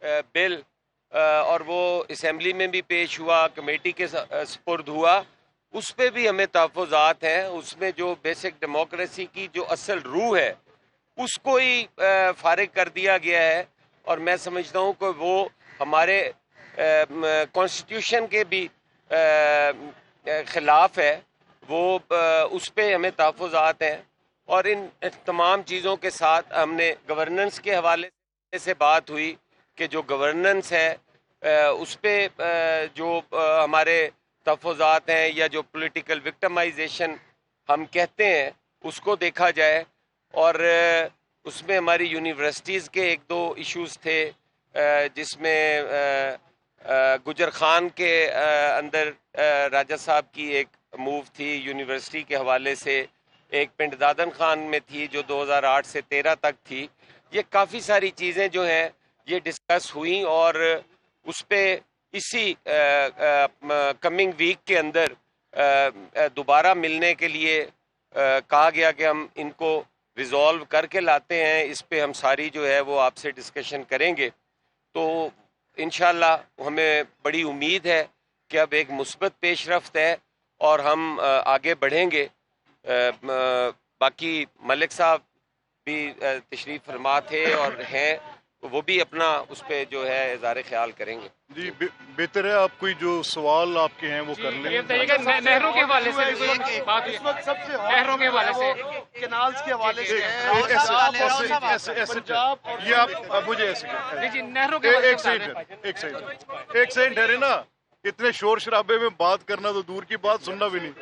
بل اور وہ اسمبلی میں بھی پیش ہوا، کمیٹی کے سپرد ہوا، اس پہ بھی ہمیں تحفظات ہیں. اس میں جو بیسک ڈیموکریسی کی جو اصل روح ہے اس کو ہی فارغ کر دیا گیا ہے، اور میں سمجھتا ہوں کہ وہ ہمارے کانسٹیٹیوشن کے بھی خلاف ہے. وہ اس پہ ہمیں تحفظات ہیں. اور ان تمام چیزوں کے ساتھ ہم نے گورننس کے حوالے سے بات ہوئی کہ جو گورننس ہے اس پہ جو ہمارے تحفظات ہیں، یا جو پولیٹیکل وکٹمائزیشن ہم کہتے ہیں اس کو دیکھا جائے. اور اس میں ہماری یونیورسٹیز کے ایک دو ایشوز تھے، جس میں گجر خان کے اندر راجہ صاحب کی ایک موو تھی یونیورسٹی کے حوالے سے، ایک پنڈ دادن خان میں تھی جو 2008 سے 13 تک تھی. یہ کافی ساری چیزیں جو ہیں یہ ڈسکس ہوئیں، اور اس پہ اسی کمنگ ویک کے اندر دوبارہ ملنے کے لیے کہا گیا کہ ہم ان کو ریزالو کر کے لاتے ہیں. اس پہ ہم ساری جو ہے وہ آپ سے ڈسکشن کریں گے. تو انشاءاللہ ہمیں بڑی امید ہے کہ اب ایک مثبت پیش رفت ہے اور ہم آگے بڑھیں گے. باقی ملک صاحب بھی تشریف فرما تھے اور ہیں، وہ بھی اپنا اس پہ جو ہے اظہار خیال کریں گے. جی بہتر ہے آپ کوئی جو سوال آپ کے ہیں وہ کر لیں. یہ بتائیے کہ نہروں کے حوالے سے اس وقت سب سے نہروں کے حوالے سے کینالز کے حوالے سے یہ آپ مجھے ایسے جی نہروں کے حوالے سے ایک سیکنڈ ٹھہرے نا. اتنے شور شرابے میں بات کرنا تو دور کی بات، سننا بھی نہیں.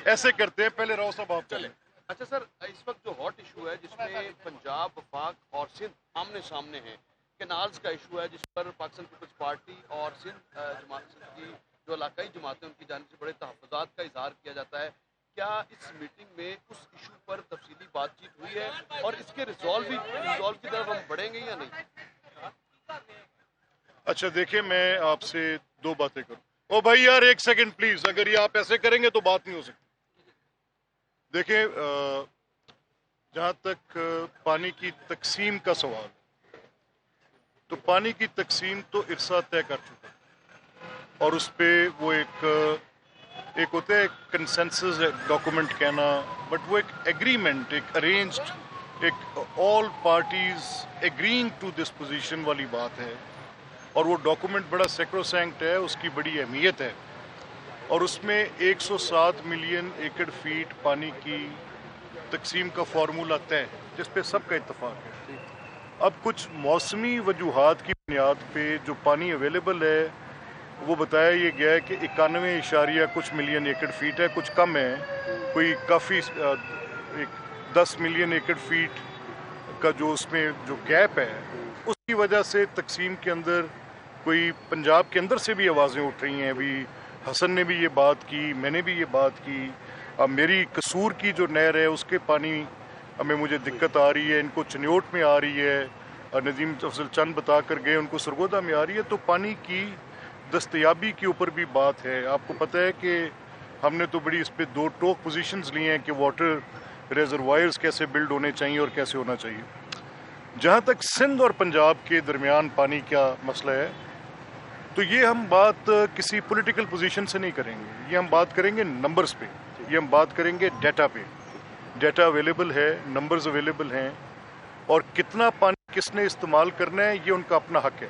ایسے کرتے ہیں، پہلے راؤ صاحب آپ چلیں. اچھا سر، اس وقت جو ہاٹ ایشو ہے جس میں پنجاب، وفاق اور سندھ آمنے سامنے ہیں، کینالز کا ایشو ہے جس پر پاکستان پیپلز پارٹی اور سندھ جماعت کی جو علاقائی جماعتیں ان کی جانب سے بڑے تحفظات کا اظہار کیا جاتا ہے. کیا اس میٹنگ میں اس ایشو پر تفصیلی بات چیت ہوئی ہے اور اس کے ریزالو کی طرف ہم بڑھیں گے یا نہیں؟ اچھا دیکھیں، میں آپ سے دو باتیں کروں. او بھائی یار ایک سیکنڈ پلیز، اگر یہ آپ ایسے کریں گے تو بات نہیں ہو سکتی. دیکھیں جہاں تک پانی کی تقسیم کا سوال، تو پانی کی تقسیم تو ارسا طے کر چکا اور اس پہ وہ ایک ہوتا ہے کنسنسس ڈاکومنٹ کہنا، بٹ وہ ایک ایگریمنٹ، ایک ارینجڈ، ایک all parties agreeing to this position والی بات ہے. اور وہ ڈاکومنٹ بڑا سیکروسینکٹ ہے، اس کی بڑی اہمیت ہے. اور اس میں 107 ملین ایکڑ فیٹ پانی کی تقسیم کا فارمولہ طے ہے جس پہ سب کا اتفاق ہے. اب کچھ موسمی وجوہات کی بنیاد پہ جو پانی اویلیبل ہے وہ بتایا یہ گیا ہے کہ 91 کچھ ملین ایکڑ فیٹ ہے، کچھ کم ہے، کوئی کافی 10 ملین ایکڑ فیٹ کا جو اس میں جو گیپ ہے اس کی وجہ سے تقسیم کے اندر کوئی پنجاب کے اندر سے بھی آوازیں اٹھ رہی ہیں. ابھی حسن نے بھی یہ بات کی، میں نے بھی یہ بات کی. اب میری قصور کی جو نہر ہے اس کے پانی ہمیں مجھے دقت آ رہی ہے، ان کو چنیوٹ میں آ رہی ہے، اور ندیم افضل چند بتا کر گئے ان کو سرگودا میں آ رہی ہے. تو پانی کی دستیابی کے اوپر بھی بات ہے. آپ کو پتہ ہے کہ ہم نے تو بڑی اس پہ دو ٹوک پوزیشنز لی ہیں کہ واٹر ریزروائرز کیسے بلڈ ہونے چاہیے اور کیسے ہونا چاہیے. جہاں تک سندھ اور پنجاب کے درمیان پانی کا مسئلہ ہے تو یہ ہم بات کسی پولیٹیکل پوزیشن سے نہیں کریں گے، یہ ہم بات کریں گے نمبرز پہ، یہ ہم بات کریں گے ڈیٹا پہ. ڈیٹا اویلیبل ہے، نمبرز اویلیبل ہیں، اور کتنا پانی کس نے استعمال کرنا ہے یہ ان کا اپنا حق ہے.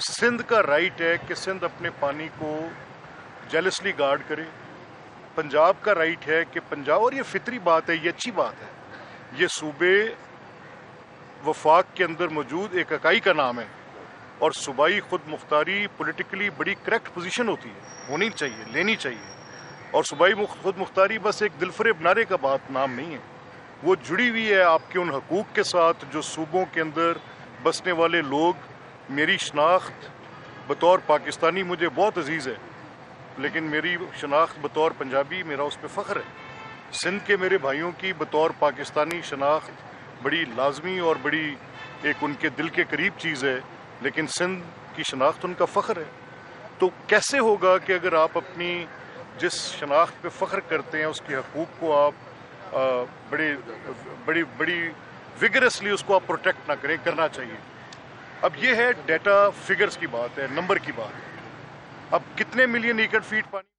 سندھ کا رائٹ ہے کہ سندھ اپنے پانی کو جیلسلی گارڈ کرے. پنجاب کا رائٹ ہے کہ پنجاب، اور یہ فطری بات ہے، یہ اچھی بات ہے، یہ صوبے وفاق کے اندر موجود ایک اکائی کا نام ہے، اور صوبائی خود مختاری پولیٹیکلی بڑی کریکٹ پوزیشن ہوتی ہے، ہونی چاہیے، لینی چاہیے. اور صوبائی خود مختاری بس ایک دل فریب نعرے کا بات نام نہیں ہے، وہ جڑی ہوئی ہے آپ کے ان حقوق کے ساتھ جو صوبوں کے اندر بسنے والے لوگ. میری شناخت بطور پاکستانی مجھے بہت عزیز ہے، لیکن میری شناخت بطور پنجابی میرا اس پہ فخر ہے. سندھ کے میرے بھائیوں کی بطور پاکستانی شناخت بڑی لازمی اور بڑی ایک ان کے دل کے قریب چیز ہے، لیکن سندھ کی شناخت ان کا فخر ہے. تو کیسے ہوگا کہ اگر آپ اپنی جس شناخت پہ فخر کرتے ہیں اس کے حقوق کو آپ بڑی وگرسلی اس کو آپ پروٹیکٹ نہ کریں؟ کرنا چاہیے. اب یہ ہے ڈیٹا فگرز کی بات ہے، نمبر کی بات ہے. اب کتنے ملین ایکڑ فیٹ پانی